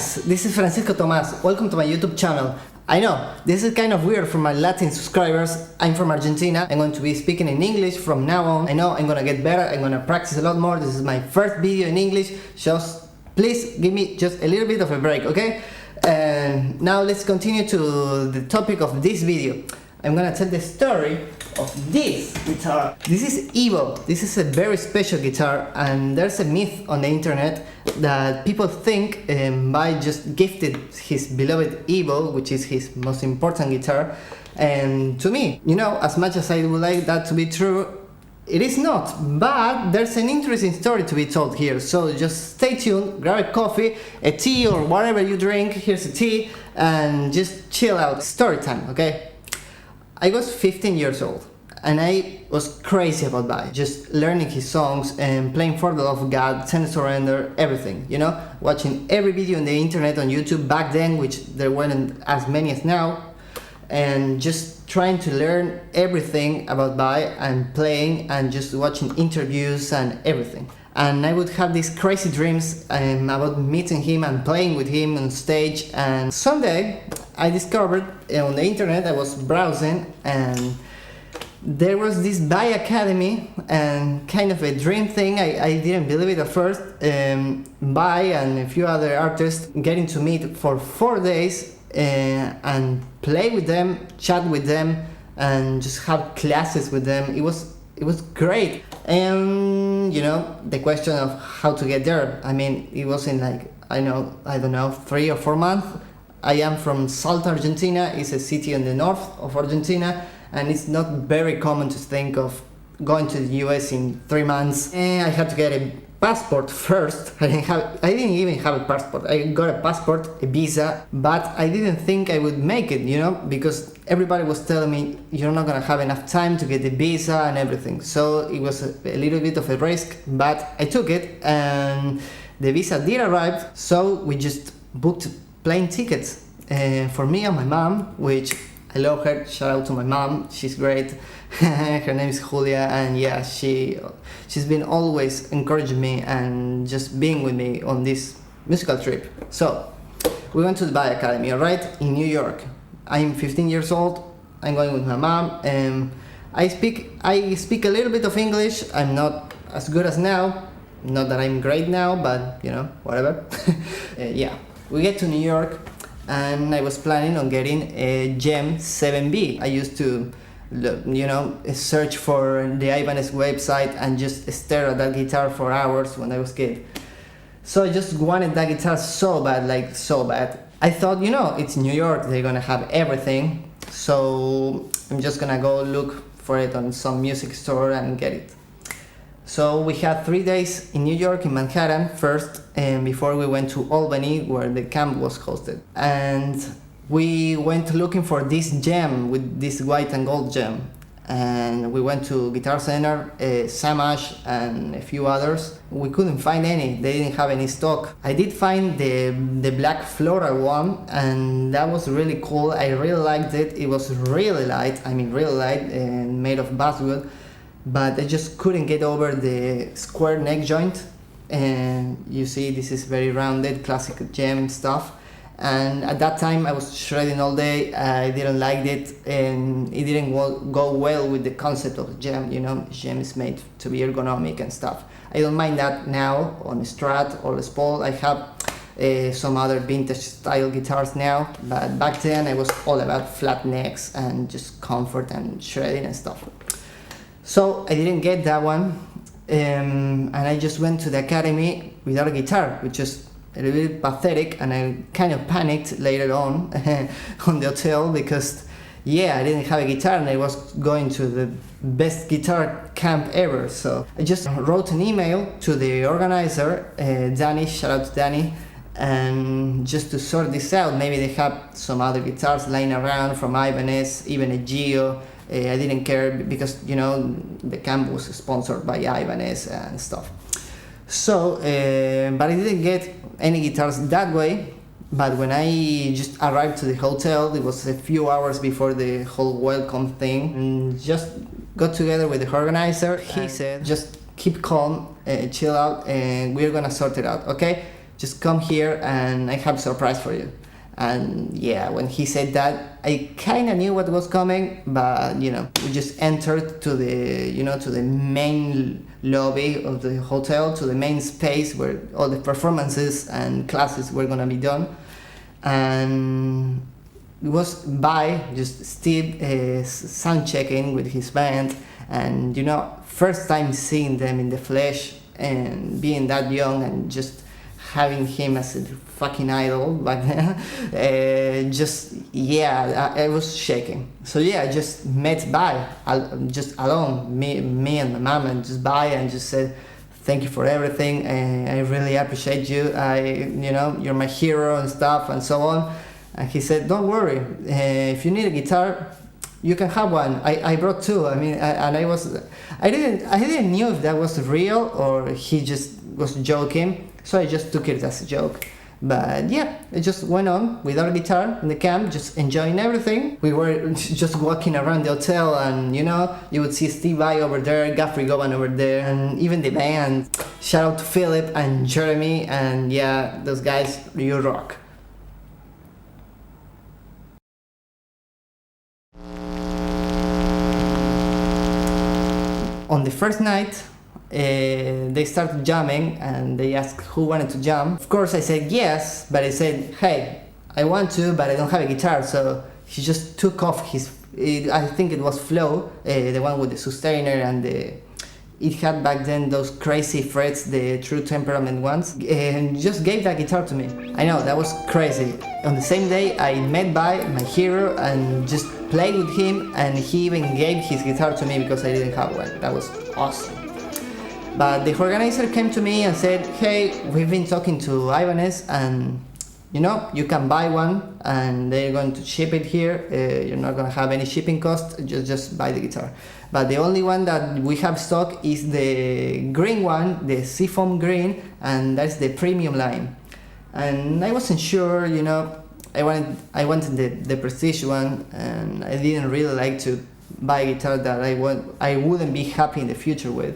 guys, this is Francisco Tomás. Welcome to my YouTube channel. I know, this is kind of weird for my Latin subscribers. I'm from Argentina. I'm going to be speaking in English from now on. I know I'm gonna get better. I'm gonna practice a lot more. This is my first video in English. Just please give me just a little bit of a break, okay? And now let's continue to the topic of this video. I'm gonna tell the story of this guitar. This is EVO. This is a very special guitar, and there's a myth on the internet that people think Vai just gifted his beloved EVO, which is his most important guitar. And to me, you know, as much as I would like that to be true, it is not. But there's an interesting story to be told here. So just stay tuned, grab a coffee, a tea, or whatever you drink. Here's a tea, and just chill out. Story time, okay? I was 15 years old and I was crazy about Vai, just learning his songs and playing For the Love of God, Send Surrender, everything, you know, watching every video on the internet on YouTube back then, which there weren't as many as now, and just trying to learn everything about Vai and playing and just watching interviews and everything. And I would have these crazy dreams about meeting him and playing with him on stage. And someday I discovered on the internet, I was browsing, and there was this Vai Academy, and kind of a dream thing. I didn't believe it at first. Vai and a few other artists getting to meet for 4 days and play with them, chat with them, and just have classes with them. It was great. And you know, the question of how to get there, I mean, it wasn't like, I don't know, 3 or 4 months. I am from Salta, Argentina. It's a city in the north of Argentina, and it's not very common to think of going to the US in 3 months. And I had to get a passport first. I didn't even have a passport. I got a passport, a visa, but I didn't think I would make it, you know, because everybody was telling me you're not gonna have enough time to get the visa and everything. So it was a little bit of a risk, but I took it, and the visa did arrive. So we just booked plane tickets for me and my mom, which I love her. Shout out to my mom, she's great. Her name is Julia, and yeah, she's been always encouraging me and just being with me on this musical trip. So we went to the Vai Academy, alright, in New York. I'm 15 years old. I'm going with my mom, and I speak a little bit of English. I'm not as good as now. Not that I'm great now, but you know, whatever. Yeah, we get to New York, and I was planning on getting a Jem EVO. I used to, you know, search for the Ibanez website and just stare at that guitar for hours when I was a kid. So I just wanted that guitar so bad, like so bad. I thought, you know, it's New York, they're gonna have everything, so I'm just gonna go look for it on some music store and get it. So we had 3 days in New York, in Manhattan first, and before we went to Albany, where the camp was hosted. And we went looking for this Jem with this white and gold Jem. And we went to Guitar Center, Samash, and a few others. We couldn't find any, they didn't have any stock. I did find the black floral one, and that was really cool. I really liked it. It was really light, I mean really light, and made of basswood. But I just couldn't get over the square neck joint. And you see, this is very rounded, classic Jem stuff. And at that time I was shredding all day. I didn't like it, and it didn't go well with the concept of Jem. You know, Jem is made to be ergonomic and stuff. I don't mind that now on Strat or Les Paul. I have some other vintage style guitars now, but back then I was all about flat necks and just comfort and shredding and stuff. So I didn't get that one, and I just went to the academy without a guitar, which is a little bit pathetic, and I kind of panicked later on the hotel, because yeah, I didn't have a guitar and I was going to the best guitar camp ever. So I just wrote an email to the organizer, Danny, shout out to Danny, and just to sort this out. Maybe they have some other guitars lying around from Ibanez, even a Geo. I didn't care, because you know, the camp was sponsored by Ibanez and stuff. So, but I didn't get any guitars that way. But when I just arrived to the hotel, it was a few hours before the whole welcome thing, and just got together with the organizer. He said, just keep calm, chill out, and we're gonna sort it out, okay? just come here and I have a surprise for you. And yeah, when he said that, I kind of knew what was coming, but we just entered to the main lobby of the hotel, to the main space where all the performances and classes were gonna be done. And it was Vai, just Steve, sound checking with his band, and first time seeing them in the flesh and being that young and just having him as a fucking idol back then. I was shaking. So yeah, I just met Vai, just alone, me and my mom, and just Vai, and just said, thank you for everything, I really appreciate you, you're my hero and stuff and so on. And he said, don't worry, if you need a guitar, you can have one. I brought two. I didn't know if that was real or he just was joking, so I just took it as a joke. But yeah, it just went on with our guitar in the camp, just enjoying everything. We were just walking around the hotel, and you would see Steve Vai over there, Gaffrey Govan over there, and even the band. Shout out to Philip and Jeremy, and yeah, those guys, you rock. On the first night, they started jamming and they asked who wanted to jam. Of course I said yes, but I said, hey, I want to, but I don't have a guitar. So he just took off I think it was Flo, the one with the sustainer, and it had back then those crazy frets, the true temperament ones, and just gave that guitar to me. I know, that was crazy. On the same day I met Vai, my hero, and just played with him, and he even gave his guitar to me because I didn't have one. That was awesome. But the organizer came to me and said, hey, we've been talking to Ibanez, and you can buy one and they're going to ship it here. You're not going to have any shipping cost, just buy the guitar. But the only one that we have stock is the green one, the seafoam green, and that's the premium line. And I wasn't sure, I wanted the prestige one, and I didn't really like to buy a guitar that I wouldn't be happy in the future with.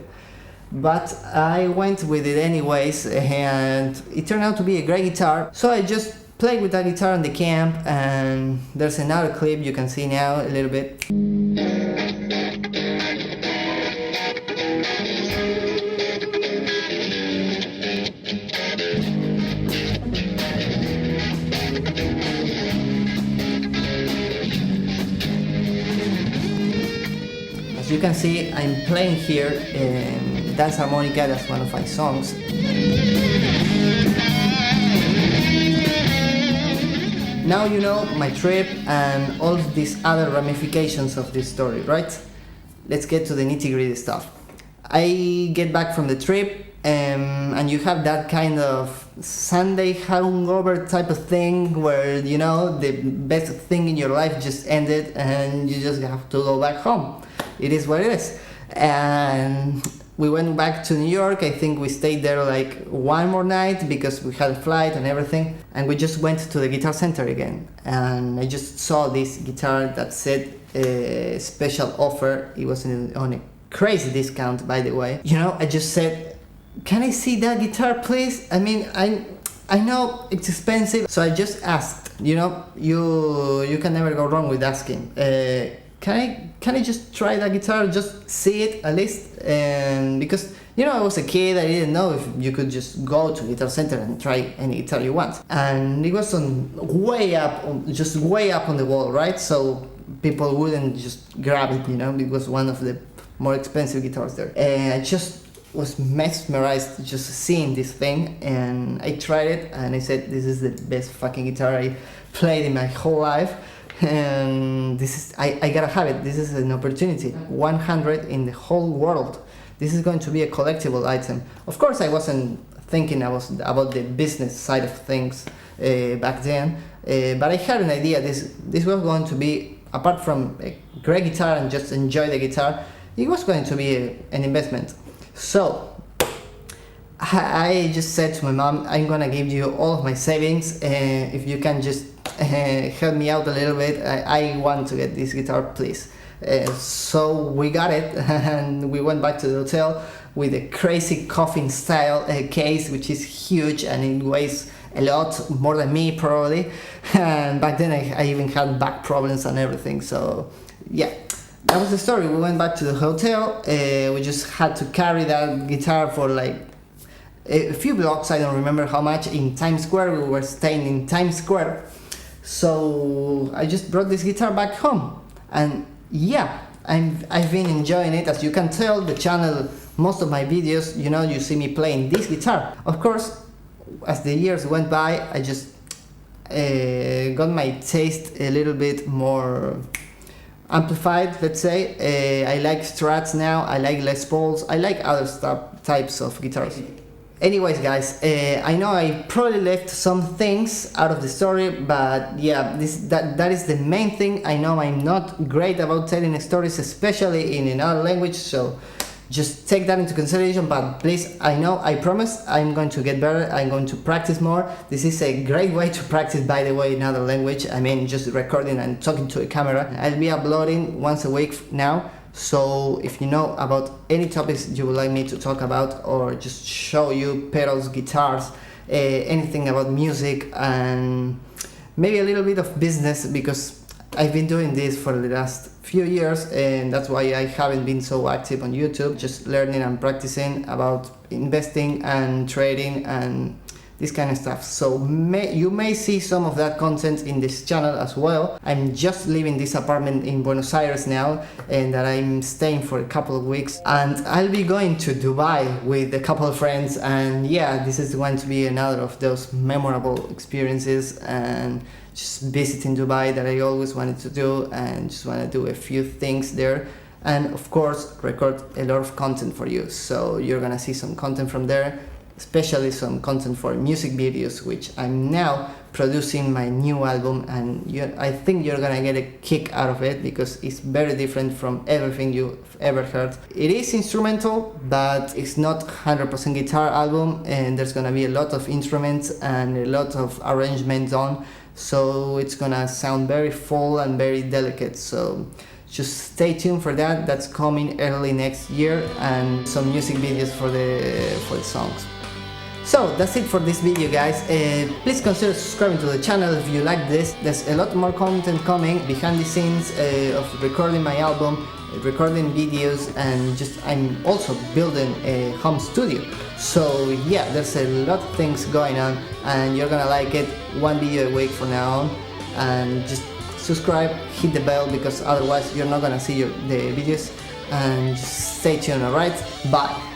But I went with it anyways, and it turned out to be a great guitar. So I just played with that guitar in the camp, and there's another clip you can see now a little bit. As you can see, I'm playing here Dance Harmonica, that's one of my songs. Now you know my trip and all these other ramifications of this story, right? Let's get to the nitty-gritty stuff. I get back from the trip, and you have that kind of Sunday hangover type of thing where the best thing in your life just ended and you just have to go back home. It is what it is. And we went back to New York. I think we stayed there like one more night because we had a flight and everything, and we just went to the Guitar Center again, and I just saw this guitar that said special offer. It was on a crazy discount, by the way. I just said, can I see that guitar please? I mean, I know it's expensive, so I just asked. You can never go wrong with asking. Can I just try that guitar, just see it at least? And because I was a kid, I didn't know if you could just go to Guitar Center and try any guitar you want. And it was way up on the wall, right? So people wouldn't just grab it, it was one of the more expensive guitars there. And I just was mesmerized just seeing this thing, and I tried it and I said, this is the best fucking guitar I played in my whole life. And I gotta have it. This is an opportunity. 100 in the whole world. This is going to be a collectible item. Of course, I wasn't thinking about the business side of things back then, but I had an idea. This was going to be, apart from a great guitar and just enjoy the guitar, it was going to be an investment. So I just said to my mom, I'm gonna give you all of my savings, if you can just help me out a little bit. I want to get this guitar, please. So we got it, and we went back to the hotel. with a crazy coffin style case, which is huge and it weighs a lot more than me probably. And back then I even had back problems and everything. So yeah, that was the story. We went back to the hotel. We just had to carry that guitar for like a few blocks, I don't remember how much, in Times Square. We were staying in Times Square. So I just brought this guitar back home. And yeah, I've been enjoying it. As you can tell, the channel, most of my videos, you know, you see me playing this guitar. Of course, as the years went by, I just got my taste a little bit more amplified, let's say. I like Strats now, I like Les Pauls, I like other types of guitars. Anyways guys, I know I probably left some things out of the story, but yeah, that is the main thing. I know I'm not great about telling stories, especially in another language, so just take that into consideration. But please, I promise I'm going to get better. I'm going to practice more. This is a great way to practice, by the way, another language. I mean, just recording and talking to a camera. I'll be uploading once a week now. So if you know about any topics you would like me to talk about, or just show you pedals, guitars, anything about music, and maybe a little bit of business, because I've been doing this for the last few years, and that's why I haven't been so active on YouTube, just learning and practicing about investing and trading and this kind of stuff. So you may see some of that content in this channel as well. I'm just leaving this apartment in Buenos Aires now, and that I'm staying for a couple of weeks, and I'll be going to Dubai with a couple of friends. And yeah, this is going to be another of those memorable experiences, and just visiting Dubai that I always wanted to do, and just want to do a few things there, and of course record a lot of content for you. So you're gonna see some content from there, especially some content for music videos, which I'm now producing my new album, and I think you're gonna get a kick out of it, because it's very different from everything you've ever heard. It is instrumental, but it's not 100% guitar album, and there's gonna be a lot of instruments and a lot of arrangements on, so it's gonna sound very full and very delicate. So just stay tuned for that. That's coming early next year, and some music videos for the songs. So that's it for this video, guys. Please consider subscribing to the channel if you like this. There's a lot more content coming behind the scenes of recording my album, recording videos, and I'm also building a home studio. So yeah, there's a lot of things going on, and you're gonna like it. One video a week from now on, and just subscribe, hit the bell, because otherwise you're not gonna see the videos. And just stay tuned, alright? Bye!